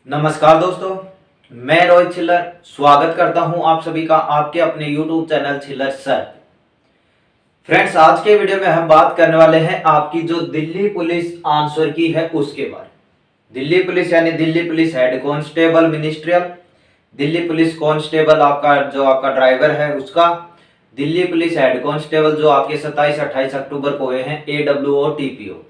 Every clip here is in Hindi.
नमस्कार दोस्तों, मैं रोहित छिल्लर स्वागत करता हूं आप सभी का आपके अपने YouTube channel Chhillar sir. Friends, आज के वीडियो में हम बात करने वाले हैं आपकी जो दिल्ली पुलिस आंसर की है उसके बारे में। दिल्ली पुलिस यानी Delhi police head constable ministerial, Delhi police constable आपका ड्राइवर है उसका, दिल्ली पुलिस हेड कांस्टेबल जो आपके 27-28 अक्टूबर को हुए हैं AWO TPO।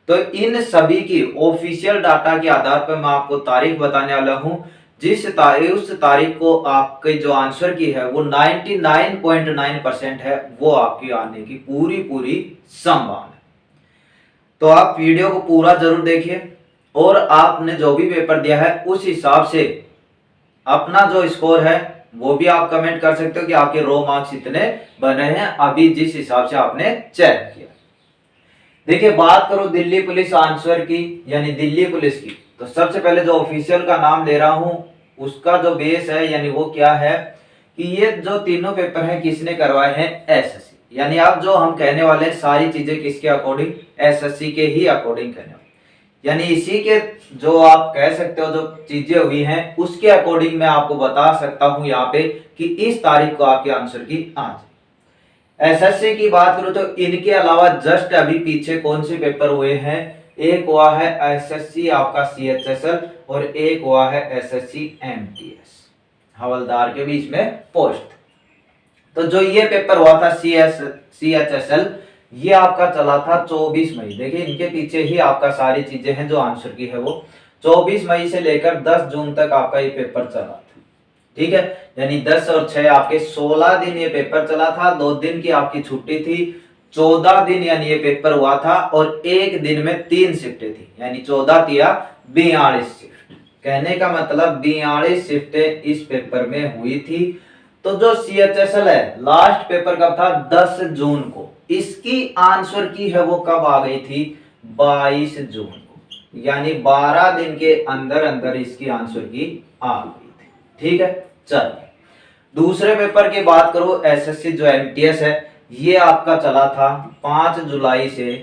तो इन सभी की ऑफिशियल डाटा के आधार पर मैं आपको तारीख बताने वाला हूं, उस तारीख को आपके जो आंसर की है वो 99.9% है, वो आपकी आने की पूरी संभावना है। तो आप वीडियो को पूरा जरूर देखिए और आपने जो भी पेपर दिया है उस हिसाब से अपना जो स्कोर है वो भी आप कमेंट कर सकते हो कि आपके रो मार्क्स इतने बने हैं अभी जिस हिसाब से आपने चेक किया। देखिए, बात करो दिल्ली पुलिस आंसर की यानी दिल्ली पुलिस की, तो सबसे पहले जो ऑफिशियल का नाम ले रहा हूं उसका जो बेस है यानी वो क्या है कि ये जो तीनों पेपर हैं किसने करवाए हैं, एसएससी। यानी अब जो हम कहने वाले हैं सारी चीजें किसके अकॉर्डिंग, एसएससी के ही अकॉर्डिंग कहने वाले, यानी इसी के जो आप कह सकते हो जो चीजें हुई हैं उसके अकॉर्डिंग मैं आपको बता सकता हूं यहाँ पे कि इस तारीख को आपके आंसर की आज। एसएससी की बात करूं तो इनके अलावा जस्ट अभी पीछे कौन से पेपर हुए हैं, एक हुआ है एसएससी आपका CHSL और एक हुआ है एसएससी MTS हवलदार के बीच में पोस्ट। तो जो ये पेपर हुआ था CHSL ये आपका चला था 24 मई। देखिए इनके पीछे ही आपका सारी चीजें हैं जो आंसर की है वो 24 मई से लेकर 10 जून तक आपका ये पेपर चला था। ठीक है, यानी 10 और 6 आपके 16 दिन ये पेपर चला था, 2 दिन की आपकी छुट्टी थी, 14 दिन यानी ये पेपर हुआ था और एक दिन में 3 शिफ्टें थी, यानी 14 तिया 42 शिफ्ट। कहने का मतलब 42 शिफ्टें इस पेपर में हुई थी। तो जो CHSL है लास्ट पेपर कब था, 10 जून को, इसकी आंसर की है वो कब आ गई थी, 22 जून को, यानी 12 दिन के अंदर अंदर इसकी आंसर की आ गई थी। ठीक है, चलिए दूसरे पेपर की बात करो, एसएससी जो MTS है ये आपका चला था 5 जुलाई से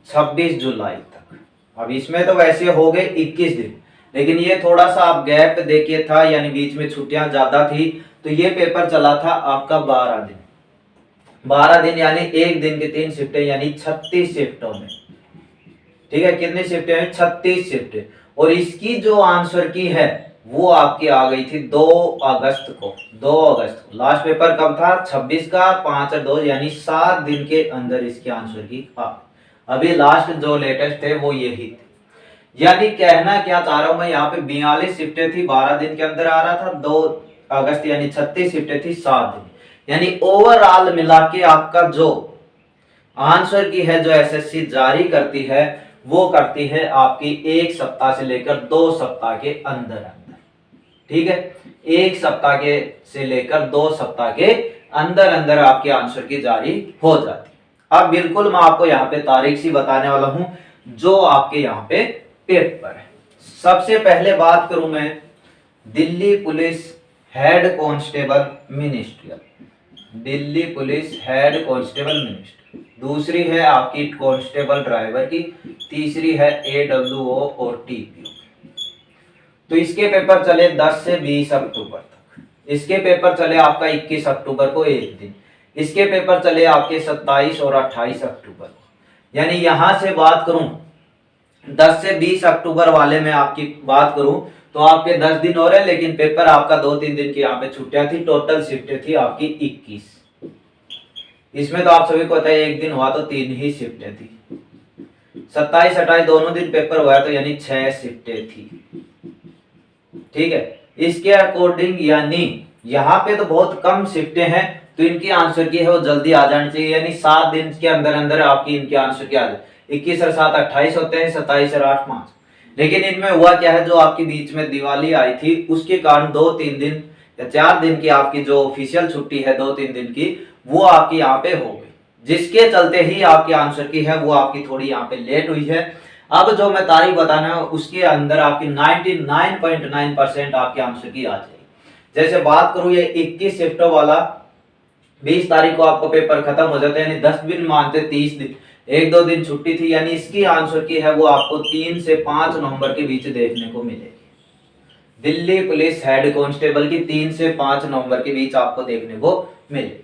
26 जुलाई तक। अब इसमें तो वैसे हो गए 21 दिन, लेकिन ये थोड़ा सा आप गैप देखिए था, यानी बीच में छुट्टियां ज्यादा थी, तो ये पेपर चला था आपका 12 दिन। 12 दिन यानी एक दिन की 3 शिफ्टें, यानी 36 शिफ्टों में। ठीक है, कितनी शिफ्टें हैं, 36 शिफ्टें। और इसकी जो आंसर की है वो आपकी आ गई थी 2 अगस्त को। 2 अगस्त को लास्ट पेपर कब था, 26 का, 5 और 2 यानी 7 दिन के अंदर इसकी आंसर की आ। अभी लास्ट जो लेटेस्ट थे वो यही थे। यानी कहना क्या चाह रहा हूं मैं, यहाँ पे 42 शिफ्टें थी, 12 दिन के अंदर आ रहा था, 2 अगस्त यानी 36 शिफ्टें थी, 7 दिन, यानी ओवरऑल मिला के आपका जो आंसर की है जो एसएससी जारी करती है वो करती है आपकी 1 सप्ताह से लेकर 2 सप्ताह के अंदर अंदर। ठीक है, 1 सप्ताह के से लेकर 2 सप्ताह के अंदर अंदर आपके आंसर की जारी हो जाती है। अब बिल्कुल मैं आपको यहाँ पे तारीख सी बताने वाला हूं जो आपके यहाँ पे पेपर है। सबसे पहले बात करूं मैं Delhi police head constable ministerial, Delhi police head constable ministry, दूसरी है आपकी कांस्टेबल ड्राइवर की, तीसरी है AWO और TPO। तो इसके पेपर चले 10 से 20 अक्टूबर तक, इसके पेपर चले आपका 21 अक्टूबर को एक दिन, इसके पेपर चले आपके 27 और 28 अक्टूबर को। यानी यहां से बात करूं 10 से 20 अक्टूबर वाले में आपकी बात करूं तो आपके 10 दिन हो रहे, लेकिन पेपर आपका 2-3 दिन की यहाँ पे छुट्टियां थी, टोटल शिफ्टें थी आपकी 21। इसमें तो आप सभी को पता है एक दिन हुआ तो 3 ही शिफ्टें थी, 27-28 दोनों दिन पेपर हुआ तो यानी 6 शिफ्टें थी। ठीक है, इसके अकॉर्डिंग यानी यहाँ पे तो बहुत कम शिफ्टें हैं, तो इनकी आंसर की है वो जल्दी आ जानी चाहिए, यानी 7 दिन के अंदर अंदर आपकी इनकी आंसर की आ जाए। 21 और 7 28 होते हैं, 27 और 8 5। लेकिन इनमें हुआ क्या है, जो आपके बीच में दिवाली आई थी उसके कारण 2-3 दिन या 4 दिन की आपकी जो ऑफिशियल छुट्टी है 2-3 दिन की वो आपकी यहाँ पे हो गई, जिसके चलते ही आपकी आंसर की है वो आपकी थोड़ी यहाँ पे लेट हुई है। अब जो मैं तारीख बताना है उसके अंदर आपकी 99.9% आपके आंसर की आ जाएगी। जैसे बात करूं ये 21 शिफ्टों वाला, 20 तारीख को आपको पेपर खत्म हो जाता है, यानी 10 दिन मानते 30 दिन, एक दो दिन छुट्टी थी, यानी इसकी आंसर की है वो आपको 3 से 5 नवंबर के बीच देखने को मिलेगी। दिल्ली पुलिस हेड कांस्टेबल की 3 से 5 नवंबर के बीच आपको देखने को मिलेगी।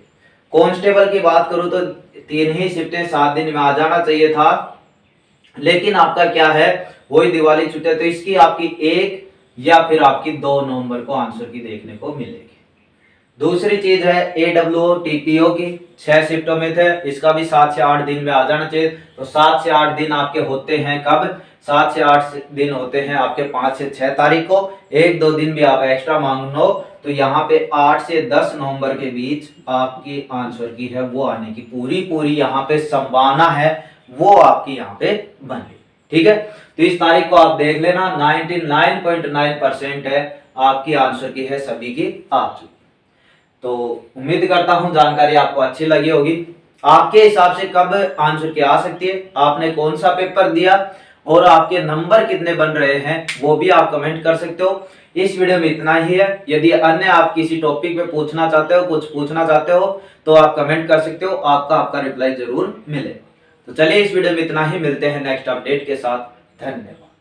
कांस्टेबल की बात करूं तो 3 ही शिफ्टें 7 दिन में आ जाना चाहिए था, लेकिन आपका क्या है, वही दिवाली छुट्टी, तो इसकी आपकी 1 या फिर आपकी 2 नवंबर को आंसर की देखने को मिलेगी। दूसरी चीज है AWO TPO की 6 शिफ्टों में थे, इसका भी 7 से 8 दिन में आ जाना चाहिए। तो 7 से 8 दिन आपके होते हैं कब, 7 से 8 दिन होते हैं आपके 5 से 6 तारीख को। एक दो दिन भी आप एक्स्ट्रा मांग लो तो यहाँ पे 8 से 10 नवंबर के बीच आपकी आंसर की है वो आने की पूरी यहाँ पे संभावना है, वो आपकी यहाँ पे बन गई। ठीक है, तो इस तारीख को आप देख लेना, 99.9% है आपकी आंसर की है सभी की आ चुकी। तो उम्मीद करता हूं जानकारी आपको अच्छी लगी होगी। आपके हिसाब से कब आंसर की आ सकती है, आपने कौन सा पेपर दिया और आपके नंबर कितने बन रहे हैं, वो भी आप कमेंट कर सकते हो। इस वीडियो में इतना ही है। यदि अन्य आप किसी टॉपिक पे पूछना चाहते हो, कुछ पूछना चाहते हो, तो आप कमेंट कर सकते हो, आपका रिप्लाई जरूर मिले। तो चलिए इस वीडियो में इतना ही, मिलते हैं नेक्स्ट अपडेट के साथ। धन्यवाद।